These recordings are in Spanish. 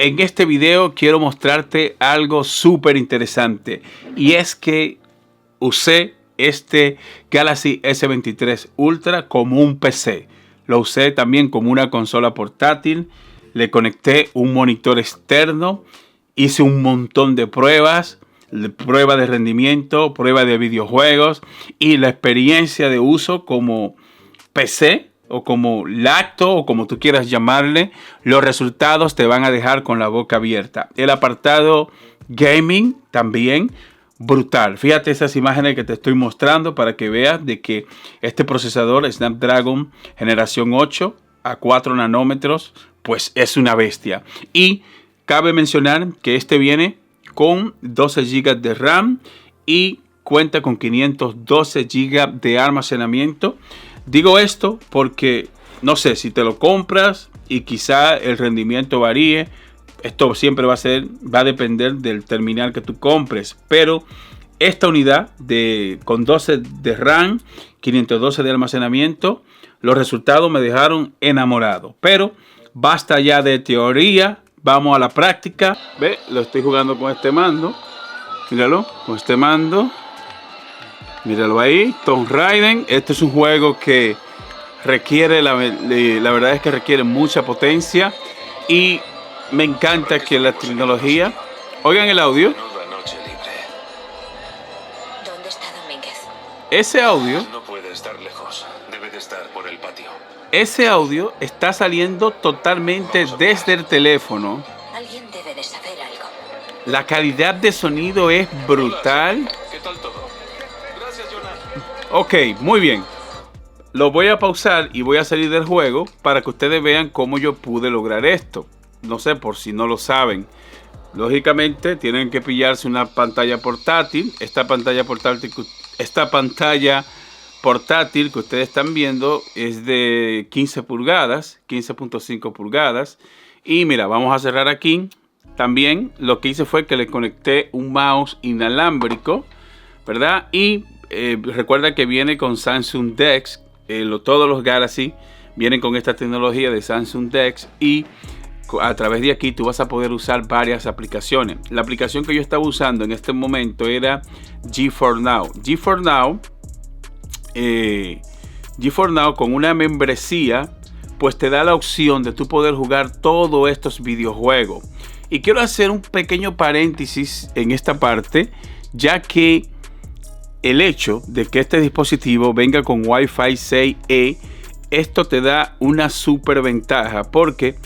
en este video quiero mostrarte algo súper interesante. Y es que usé este Galaxy S23 Ultra como un PC. Lo usé también como una consola portátil. Le conecté un monitor externo. Hice un montón de pruebas. Prueba de rendimiento, prueba de videojuegos. Y la experiencia de uso como PC o como lacto o como tú quieras llamarle, los resultados te van a dejar con la boca abierta. El apartado gaming también brutal. Fíjate esas imágenes que te estoy mostrando para que veas de que este procesador Snapdragon generación 8 a 4 nanómetros pues es una bestia. Y cabe mencionar que este viene con 12 GB de RAM y cuenta con 512 GB de almacenamiento. Digo esto porque no sé si te lo compras y quizá el rendimiento varíe. Esto siempre va a depender del terminal que tú compres. Pero esta unidad con 12 de RAM, 512 de almacenamiento, los resultados me dejaron enamorado. Pero basta ya de teoría. Vamos a la práctica. Ve, lo estoy jugando con este mando. Míralo, con este mando. Míralo ahí, Tomb Raider. Este es un juego que requiere, la verdad es que requiere mucha potencia. Y me encanta que la tecnología... Oigan el audio. ¿Dónde está Domínguez? Ese audio... No puede estar lejos. Debe de estar por el patio. Ese audio está saliendo totalmente desde el teléfono. Alguien debe de saber algo. La calidad de sonido es brutal. ¿Qué tal todo? Gracias, Jonah. Ok, muy bien. Lo voy a pausar y voy a salir del juego para que ustedes vean cómo yo pude lograr esto. No sé, por si no lo saben. Lógicamente tienen que pillarse una pantalla portátil. Esta pantalla portátil que ustedes están viendo es de 15 pulgadas, 15.5 pulgadas. Y mira, vamos a cerrar aquí. También lo que hice fue que le conecté un mouse inalámbrico, ¿verdad? Y recuerda que viene con Samsung DeX. Todos los Galaxy vienen con esta tecnología de Samsung DeX. Y a través de aquí tú vas a poder usar varias aplicaciones. La aplicación que yo estaba usando en este momento era GeForce Now. GeForce Now con una membresía pues te da la opción de tú poder jugar todos estos videojuegos. Y quiero hacer un pequeño paréntesis en esta parte, ya que el hecho de que este dispositivo venga con Wi-Fi 6E, esto te da una super ventaja porque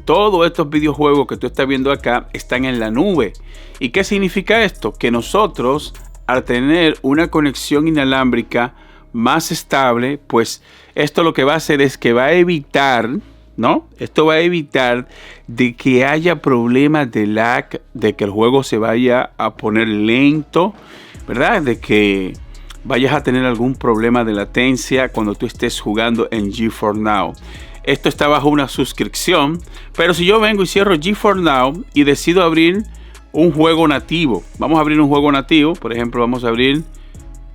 todos estos videojuegos que tú estás viendo acá están en la nube. ¿Y qué significa esto? Que nosotros, al tener una conexión inalámbrica más estable, pues esto lo que va a hacer es que va a evitar, ¿no? Esto va a evitar de que haya problemas de lag, de que el juego se vaya a poner lento, ¿verdad? De que vayas a tener algún problema de latencia cuando tú estés jugando en GeForce Now. Esto está bajo una suscripción, pero si yo vengo y cierro GeForce Now y decido abrir un juego nativo, vamos a abrir un juego nativo, por ejemplo, vamos a abrir,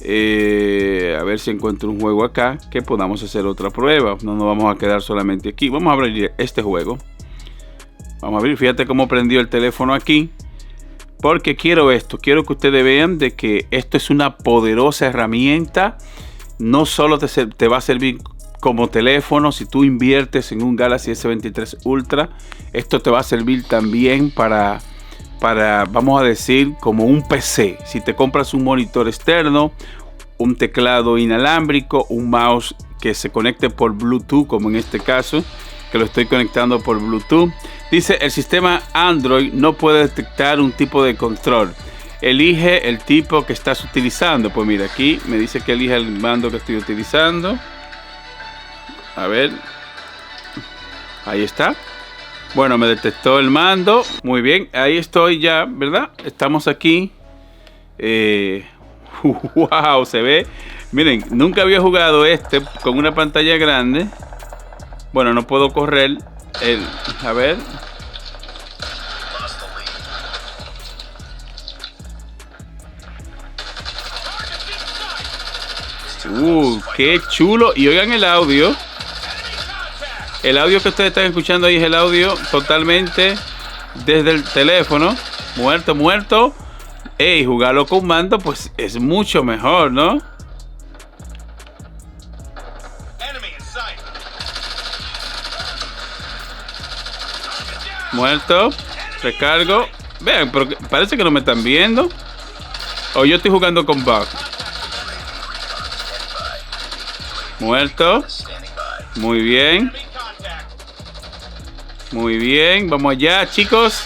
a ver si encuentro un juego acá que podamos hacer otra prueba. No nos vamos a quedar solamente aquí. Vamos a abrir este juego. Vamos a abrir, fíjate cómo prendió el teléfono aquí. Porque quiero esto, quiero que ustedes vean de que esto es una poderosa herramienta. No solo te va a servir como teléfono, si tú inviertes en un Galaxy S23 Ultra, esto te va a servir también para vamos a decir, como un PC. Si te compras un monitor externo, un teclado inalámbrico, un mouse que se conecte por Bluetooth, como en este caso, que lo estoy conectando por Bluetooth. Dice, el sistema Android no puede detectar un tipo de control. Elige el tipo que estás utilizando. Pues mira, aquí me dice que elija el mando que estoy utilizando. A ver. Ahí está. Bueno, me detectó el mando. Muy bien, ahí estoy ya, ¿verdad? Estamos aquí. Wow, se ve. Miren, nunca había jugado con una pantalla grande. Bueno, no puedo correr. A ver. Qué chulo. Y oigan el audio. El audio que ustedes están escuchando ahí es el audio totalmente desde el teléfono. Muerto. Y jugarlo con mando pues es mucho mejor, ¿no? Muerto. Recargo. Vean, pero parece que no me están viendo. O yo estoy jugando con bug. Muerto. Muy bien. Muy bien. Vamos allá, chicos.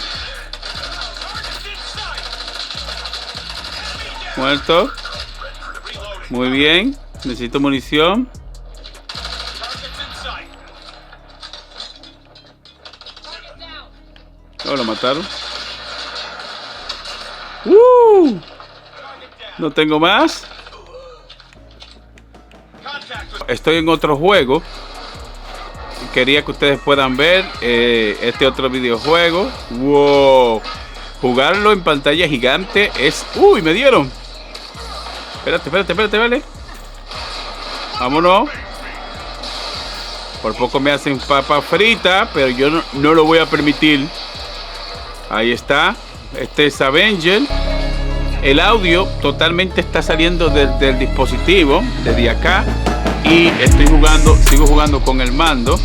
Muerto. Muy bien. Necesito munición. Oh, lo mataron. No tengo más. Estoy en otro juego. Quería que ustedes puedan ver este otro videojuego. Wow. Jugarlo en pantalla gigante es... ¡Uy! Me dieron. Espérate, vale. Vámonos. Por poco me hacen papa frita, pero yo no lo voy a permitir. Ahí está. Este es Avenger. El audio totalmente está saliendo desde el dispositivo, desde acá. Y sigo jugando con el mando.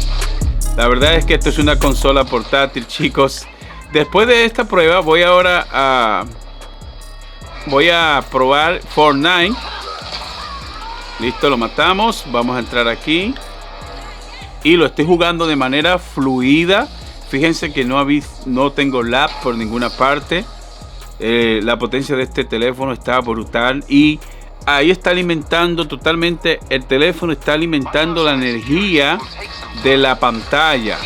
La verdad es que esto es una consola portátil, chicos. Después de esta prueba voy a probar Fortnite. Listo, lo matamos. Vamos a entrar aquí. Y lo estoy jugando de manera fluida. Fíjense que no tengo lag por ninguna parte. La potencia de este teléfono está brutal. Y ahí está alimentando totalmente. El teléfono está alimentando la energía de la pantalla.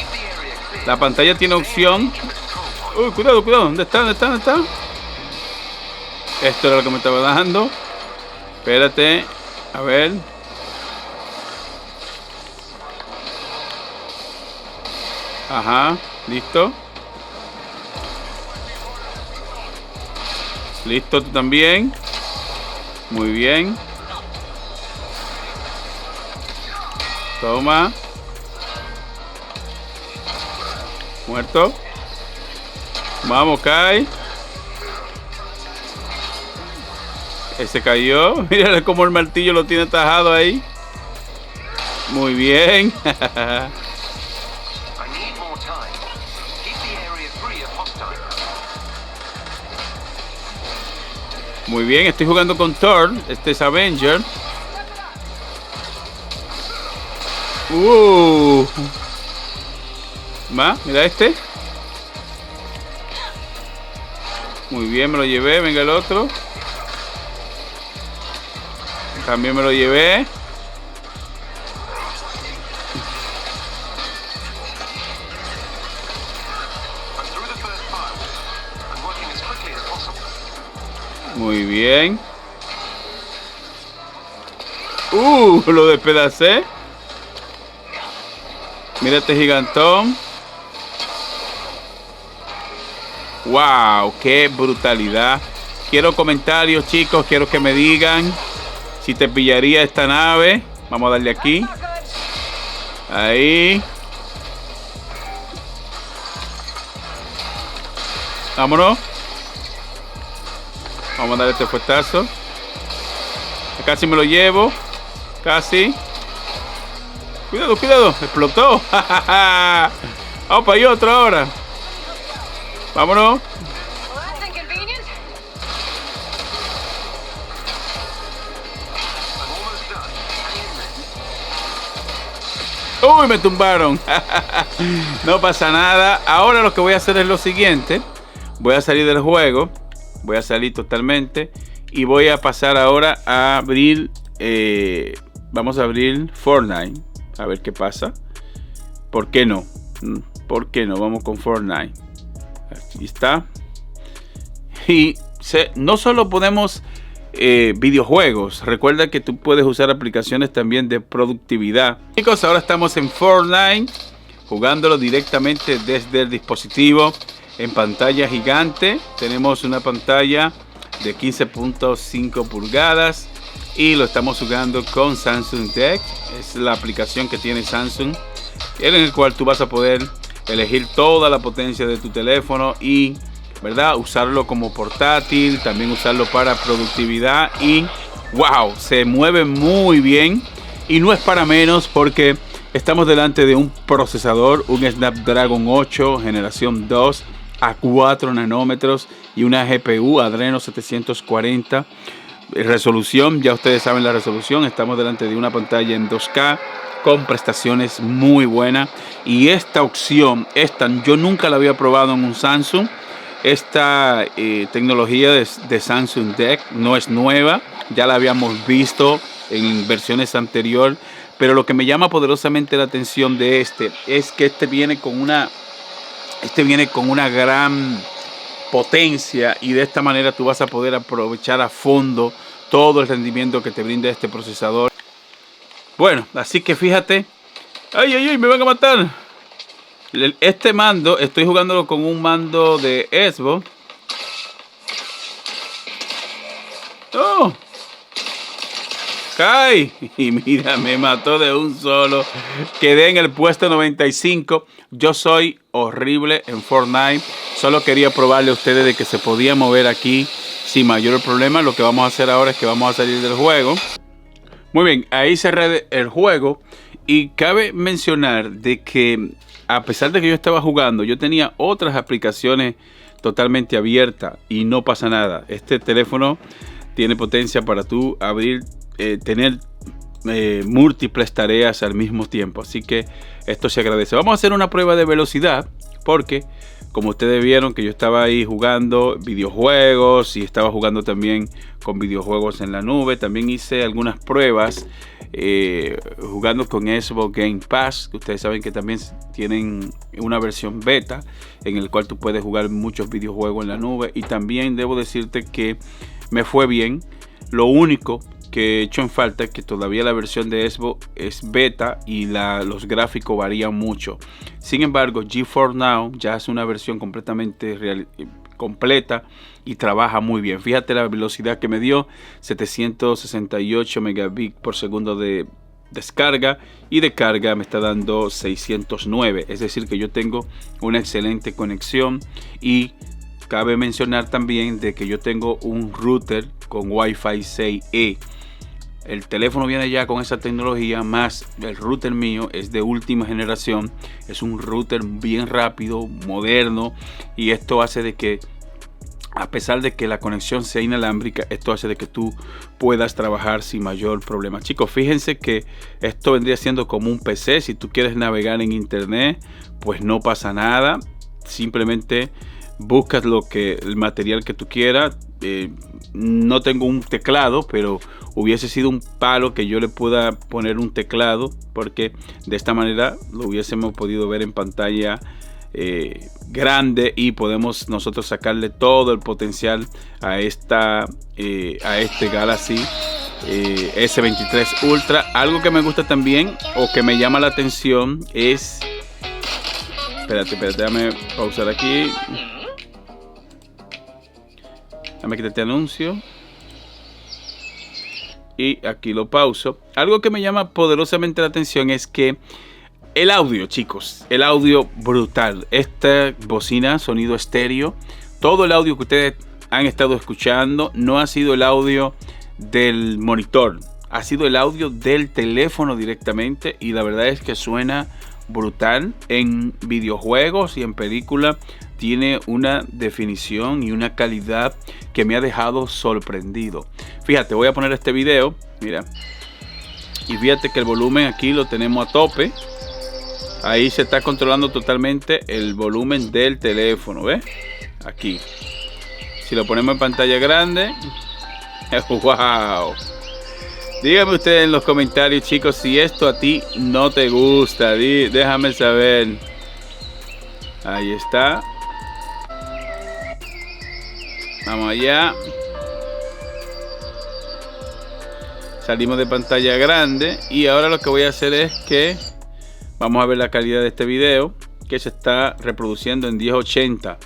La pantalla tiene opción. Uy, cuidado. ¿Dónde está? Esto era lo que me estaba dando. Espérate. A ver. Ajá. Listo. Listo, tú también. Muy bien. Toma. Muerto. Vamos, cae. Ese cayó. Mírale cómo el martillo lo tiene tajado ahí. Muy bien. Muy bien, estoy jugando con Thor. Este es Avenger. Mira este. Muy bien, me lo llevé. Venga el otro. También me lo llevé. Muy bien. Lo despedacé. Mira este gigantón. Wow, qué brutalidad. Quiero comentarios, chicos. Quiero que me digan si te pillaría esta nave. Vamos a darle aquí. Ahí. Vámonos. Vamos a darle este fuetazo. Casi me lo llevo. Casi. Cuidado. Explotó. Vamos para allá otra hora. Vámonos. Uy, me tumbaron. No pasa nada. Ahora lo que voy a hacer es lo siguiente. Voy a salir del juego. Voy a salir totalmente. Y voy a pasar ahora a abrir. Vamos a abrir Fortnite. A ver qué pasa. ¿Por qué no? Vamos con Fortnite. Aquí está. Y no solo podemos videojuegos. Recuerda que tú puedes usar aplicaciones también de productividad. Chicos, ahora estamos en Fortnite. Jugándolo directamente desde el dispositivo. En pantalla gigante. Tenemos una pantalla de 15.5 pulgadas. Y lo estamos jugando con Samsung Deck. Es la aplicación que tiene Samsung, en el cual tú vas a poder elegir toda la potencia de tu teléfono y, ¿verdad?, usarlo como portátil, también usarlo para productividad y wow, se mueve muy bien y no es para menos porque estamos delante de un procesador, un Snapdragon 8 generación 2 a 4 nanómetros y una GPU Adreno 740. Resolución, ya ustedes saben la resolución, estamos delante de una pantalla en 2K con prestaciones muy buenas y esta opción, yo nunca la había probado en un Samsung. Esta tecnología de Samsung DeX no es nueva, ya la habíamos visto en versiones anteriores, pero lo que me llama poderosamente la atención de es que este viene con una gran potencia y de esta manera tú vas a poder aprovechar a fondo todo el rendimiento que te brinda este procesador. Bueno, así que fíjate. ¡Ay, me van a matar! Este mando, estoy jugándolo con un mando de Xbox. ¡Oh! ¡Cae! Y mira, me mató de un solo. Quedé en el puesto 95. Yo soy horrible en Fortnite. Solo quería probarle a ustedes de que se podía mover aquí sin mayor problema. Lo que vamos a hacer ahora es que vamos a salir del juego. Muy bien, ahí cerré el juego. Y cabe mencionar de que a pesar de que yo estaba jugando, yo tenía otras aplicaciones totalmente abiertas y no pasa nada. Este teléfono tiene potencia para tú tener múltiples tareas al mismo tiempo. Así que esto se agradece. Vamos a hacer una prueba de velocidad porque, como ustedes vieron que yo estaba ahí jugando videojuegos y estaba jugando también con videojuegos en la nube. También hice algunas pruebas jugando con Xbox Game Pass. Ustedes saben que también tienen una versión beta en el cual tú puedes jugar muchos videojuegos en la nube. Y también debo decirte que me fue bien. Lo único que he hecho en falta es que todavía la versión de Xbox es beta y los gráficos varían mucho. Sin embargo, GeForce Now ya es una versión completamente completa y trabaja muy bien. Fíjate la velocidad que me dio, 768 megabits por segundo de descarga, y de carga me está dando 609. Es decir que yo tengo una excelente conexión. Y cabe mencionar también de que yo tengo un router con Wi-Fi 6E. El teléfono viene ya con esa tecnología, más el router mío es de última generación. Es un router bien rápido, moderno, y esto hace de que, a pesar de que la conexión sea inalámbrica, esto hace de que tú puedas trabajar sin mayor problema. Chicos, fíjense que esto vendría siendo como un PC. Si tú quieres navegar en internet, pues no pasa nada. Simplemente buscas el material que tú quieras. No tengo un teclado, pero hubiese sido un palo que yo le pueda poner un teclado, porque de esta manera lo hubiésemos podido ver en pantalla grande y podemos nosotros sacarle todo el potencial a este Galaxy S23 Ultra. Algo que me gusta también, o que me llama la atención, es... Espérate, déjame pausar aquí. Déjame quitar este anuncio. Y aquí lo pauso. Algo que me llama poderosamente la atención es que el audio, chicos, el audio brutal. Esta bocina, sonido estéreo. Todo el audio que ustedes han estado escuchando no ha sido el audio del monitor. Ha sido el audio del teléfono directamente. Y la verdad es que suena brutal. En videojuegos y en películas tiene una definición y una calidad que me ha dejado sorprendido. Fíjate, voy a poner este video, mira, y fíjate que el volumen aquí lo tenemos a tope. Ahí se está controlando totalmente el volumen del teléfono, ¿ves? Aquí. Si lo ponemos en pantalla grande, wow. Díganme ustedes en los comentarios, chicos, si esto a ti no te gusta. Déjame saber. Ahí está. Vamos allá. Salimos de pantalla grande. Y ahora lo que voy a hacer es que vamos a ver la calidad de este video, que se está reproduciendo en 1080.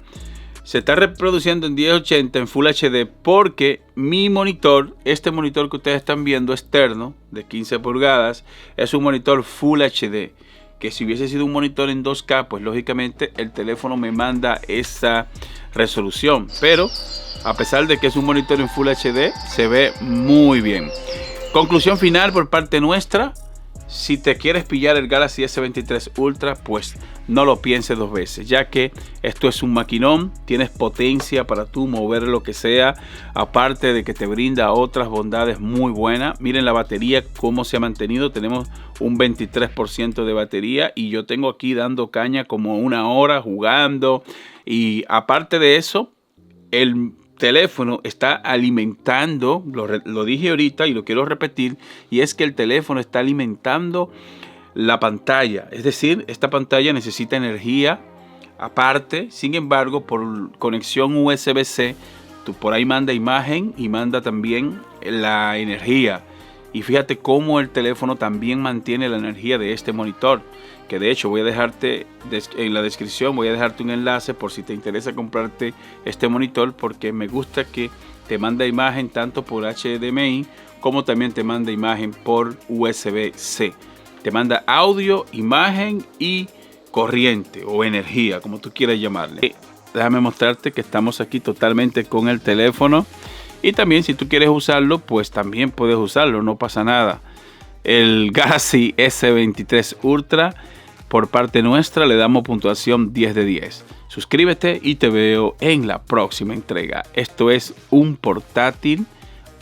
Se está reproduciendo en 1080 en Full HD porque mi monitor, este monitor que ustedes están viendo externo de 15 pulgadas, es un monitor Full HD. que si hubiese sido un monitor en 2K, pues lógicamente el teléfono me manda esa resolución. Pero a pesar de que es un monitor en Full HD, se ve muy bien. Conclusión final por parte nuestra. Si te quieres pillar el Galaxy S23 Ultra, pues no lo pienses dos veces, ya que esto es un maquinón, tienes potencia para tú mover lo que sea, aparte de que te brinda otras bondades muy buenas. Miren la batería cómo se ha mantenido, tenemos un 23% de batería y yo tengo aquí dando caña como 1 hora jugando, y aparte de eso, el teléfono está alimentando, lo dije ahorita y lo quiero repetir, y es que el teléfono está alimentando la pantalla. Es decir, esta pantalla necesita energía aparte. Sin embargo, por conexión USB-C, tú por ahí manda imagen y manda también la energía. Y fíjate cómo el teléfono también mantiene la energía de este monitor, que de hecho voy a dejarte en la descripción, voy a dejarte un enlace por si te interesa comprarte este monitor, porque me gusta que te manda imagen tanto por HDMI como también te manda imagen por USB-C. Te manda audio, imagen y corriente o energía, como tú quieras llamarle. Déjame mostrarte que estamos aquí totalmente con el teléfono. Y también si tú quieres usarlo, pues también puedes usarlo, no pasa nada. El Galaxy S23 Ultra, por parte nuestra, le damos puntuación 10 de 10. Suscríbete y te veo en la próxima entrega. Esto es un portátil,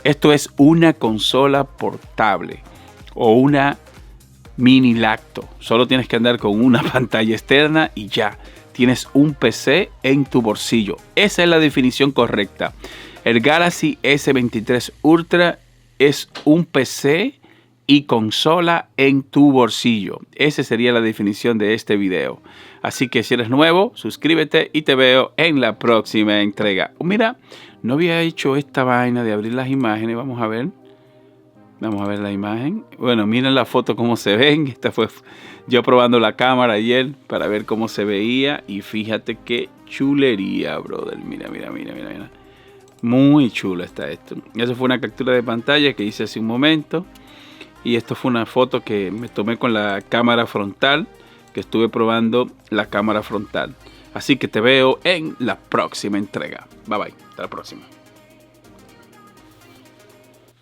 esto es una consola portable o una mini lacto. Solo tienes que andar con una pantalla externa y ya tienes un PC en tu bolsillo. Esa es la definición correcta. El Galaxy S23 Ultra es un PC y consola en tu bolsillo. Esa sería la definición de este video. Así que si eres nuevo, suscríbete y te veo en la próxima entrega. Mira, no había hecho esta vaina de abrir las imágenes. Vamos a ver. Vamos a ver la imagen. Bueno, miren la foto cómo se ven. Esta fue yo probando la cámara ayer para ver cómo se veía. Y fíjate qué chulería, brother. Mira, mira, mira, mira, mira. Muy chulo está esto. Eso fue una captura de pantalla que hice hace un momento. Y esto fue una foto que me tomé con la cámara frontal, que estuve probando la cámara frontal. Así que te veo en la próxima entrega. Bye bye. Hasta la próxima.